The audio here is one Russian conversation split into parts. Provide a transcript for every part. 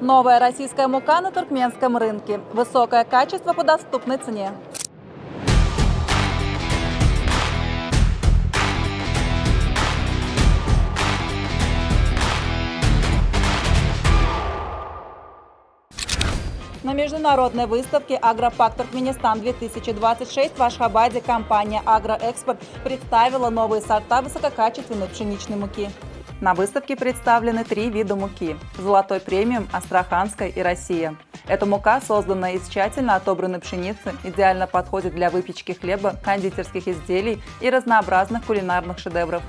Новая российская мука на туркменском рынке. Высокое качество по доступной цене. На международной выставке «Агропак Туркменистан-2026» в Ашхабаде компания «Агроэкспорт» представила новые сорта высококачественной пшеничной муки. На выставке представлены 3 вида муки – «Золотой премиум», «Астраханская» и «Россия». Эта мука, созданная из тщательно отобранной пшеницы, идеально подходит для выпечки хлеба, кондитерских изделий и разнообразных кулинарных шедевров.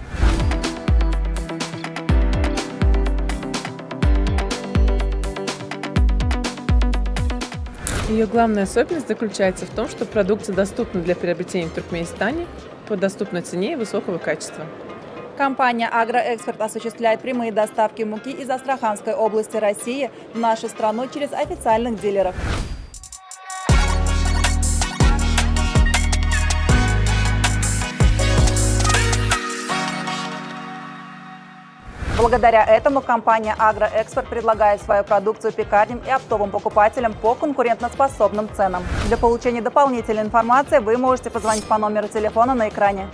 Ее главная особенность заключается в том, что продукция доступна для приобретения в Туркменистане по доступной цене и высокого качества. Компания «Агроэкспорт» осуществляет прямые доставки муки из Астраханской области России в нашу страну через официальных дилеров. Благодаря этому компания «Агроэкспорт» предлагает свою продукцию пекарням и оптовым покупателям по конкурентоспособным ценам. Для получения дополнительной информации вы можете позвонить по номеру телефона на экране.